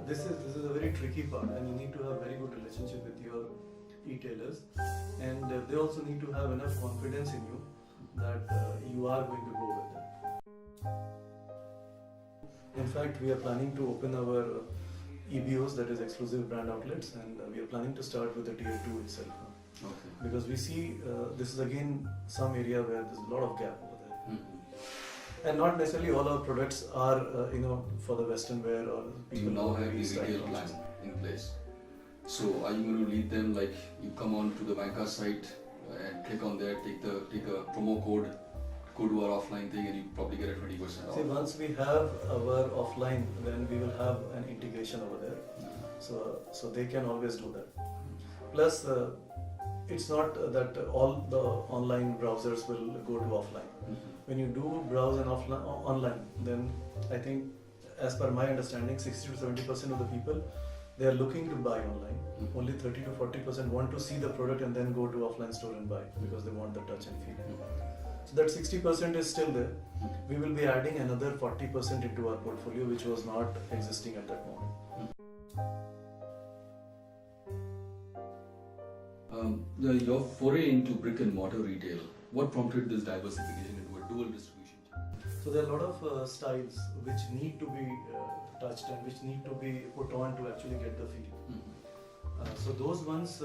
This is a very tricky part, and you need to have very good relationship with your retailers, and they also need to have enough confidence in you that you are going to go with them. In fact, we are planning to open our EBOs, that is exclusive brand outlets, and we are planning to start with the tier 2 itself. Okay. Because we see this is again some area where there's a lot of gap over there. And not necessarily all our products are, for the Western wear or people. You now have the style retail plan launches. in place. So are you going to lead them like you come on to the Banca site and click on there, take a promo code, go to our offline thing, and you probably get a 20% off? See, once we have our offline, then we will have an integration over there. So they can always do that. Plus, it's not that all the online browsers will go to offline. When you do browse and online, then I think, as per my understanding, 60 to 70% of the people, they are looking to buy online. Only 30 to 40% want to see the product and then go to offline store and buy because they want the touch and feel. So that 60% is still there. We will be adding another 40% into our portfolio, which was not existing at that moment. Your foray into brick and mortar retail, what prompted this diversification into a dual distribution channel? So there are a lot of styles which need to be touched and which need to be put on to actually get the feel. So those ones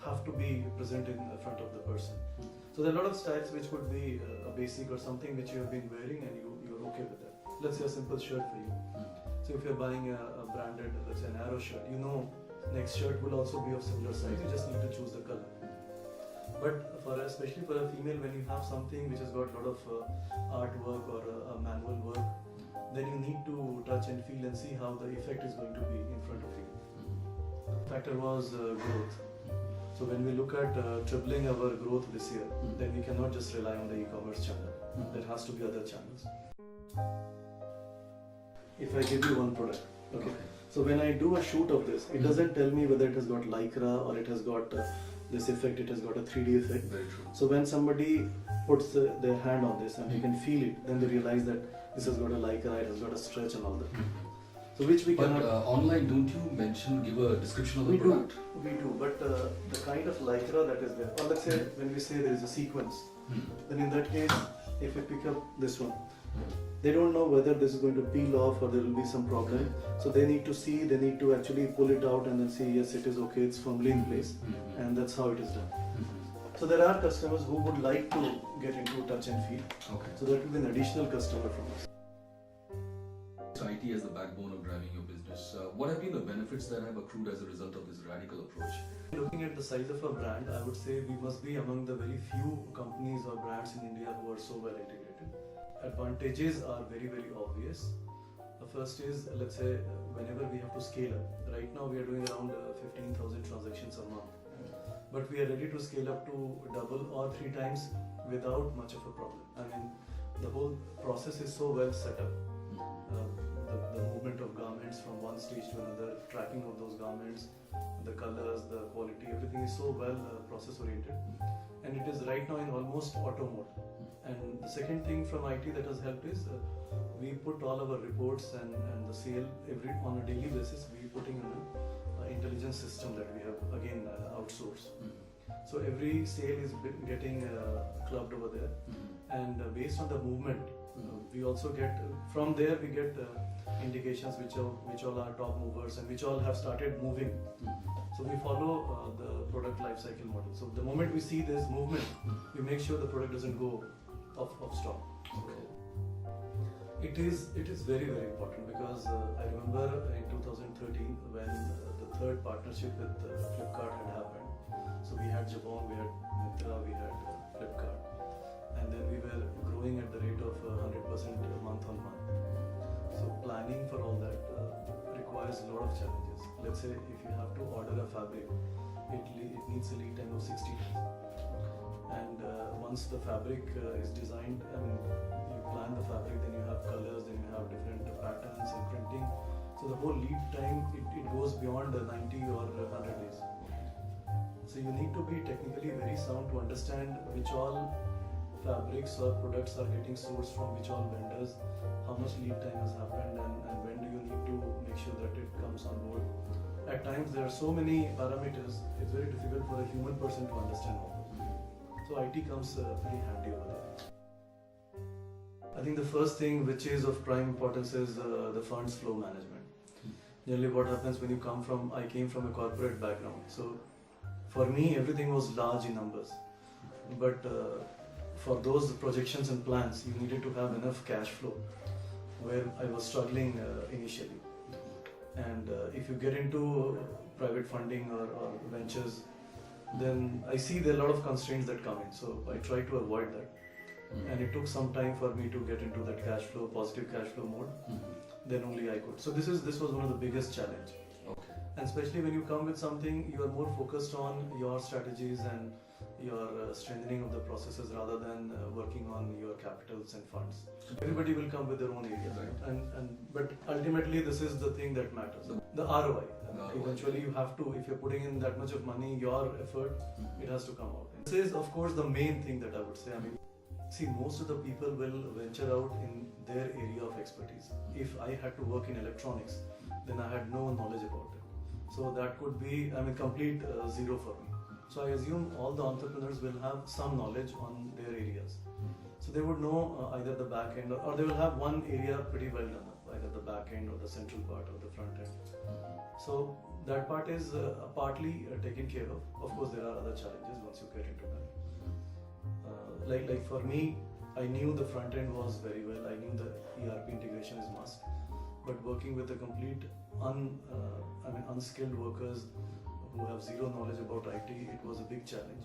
have to be present in front of the person. So there are a lot of styles which could be a basic or something which you have been wearing and you're okay with that. Let's say a simple shirt for you. So if you're buying a branded, let's say an Arrow shirt, next shirt will also be of similar size. You just need to choose the color. But especially for a female, when you have something which has got a lot of artwork or a manual work, then you need to touch and feel and see how the effect is going to be in front of you. Factor was growth. So when we look at tripling our growth this year, then we cannot just rely on the e-commerce channel. There has to be other channels. If I give you one product, okay. So when I do a shoot of this, it doesn't tell me whether it has got lycra or it has got this effect, it has got a 3D effect. Very true. So when somebody puts their hand on this and they can feel it, then they realize that this has got a lycra, it has got a stretch and all that. So which we cannot. Online, don't you give a description of the product? We do, but the kind of lycra that is there, or let's say when we say there is a sequence, then in that case, if we pick up this one, they don't know whether this is going to peel off or there will be some problem. So they need to see, they need to actually pull it out and then see, yes, it is okay, it's firmly in place, and that's how it is done. So there are customers who would like to get into touch and feel. Okay. So that will be an additional customer from us. IT as the backbone of driving your business. What have been the benefits that have accrued as a result of this radical approach? Looking at the size of a brand, I would say we must be among the very few companies or brands in India who are so well integrated. Advantages are very, very obvious. The first is, let's say, whenever we have to scale up. Right now we are doing around 15,000 transactions a month. But we are ready to scale up to double or 3 times without much of a problem. I mean, the whole process is so well set up. The movement of garments from one stage to another, tracking of those garments, the colors, the quality, everything is so well process oriented, and it is right now in almost auto mode. And the second thing from IT that has helped is we put all our reports and the sale on a daily basis. We putting in an intelligence system that we have again outsourced. So every sale is getting clubbed over there, and based on the movement, we also get from there we get indications which all are top movers and which all have started moving. So we follow the product life cycle model. So the moment we see this movement, we make sure the product doesn't go off stock. Okay. It is very, very important because I remember in 2013 when the third partnership with Flipkart had happened. So we had Jabong, we had Myntra, we had Flipkart, and then we were growing at the rate of 100% month on month. So planning for all that requires a lot of challenges. Let's say if you have to order a fabric, it needs a lead time of 60 days. And once the fabric is designed, you plan the fabric, then you have colors, then you have different patterns and printing. So the whole lead time, it goes beyond 90 or 100 days. So you need to be technically very sound to understand which all fabrics or products are getting sourced from which all vendors, how much lead time has happened, and when do you need to make sure that it comes on board. At times there are so many parameters, it's very difficult for a human person to understand all. So IT comes pretty handy over there. I think the first thing which is of prime importance is the funds flow management. Generally what happens when you I came from a corporate background. So for me everything was large in numbers. But for those projections and plans, you needed to have enough cash flow, where I was struggling initially. And if you get into private funding or ventures, then I see there are a lot of constraints that come in. So I try to avoid that. And it took some time for me to get into that positive cash flow mode. Then only I could. So this was one of the biggest challenge. Okay. And especially when you come with something, you are more focused on your strategies and your strengthening of the processes rather than working on your capitals and funds. Everybody will come with their own areas, Right. but ultimately this is the thing that matters. The ROI. ROI. Eventually you have to, if you're putting in that much of money, your effort, it has to come out. This is of course the main thing that I would say. I mean, see, most of the people will venture out in their area of expertise. If I had to work in electronics, then I had no knowledge about it. So that could be, complete zero for me. So I assume all the entrepreneurs will have some knowledge on their areas. So they would know either the back end or they will have one area pretty well done up, either the back end or the central part or the front end. So that part is partly taken care of. Of course, there are other challenges once you get into that. Like for me, I knew the front end was very well. I knew the ERP integration is must. But working with the complete unskilled workers who have zero knowledge about IT, it was a big challenge.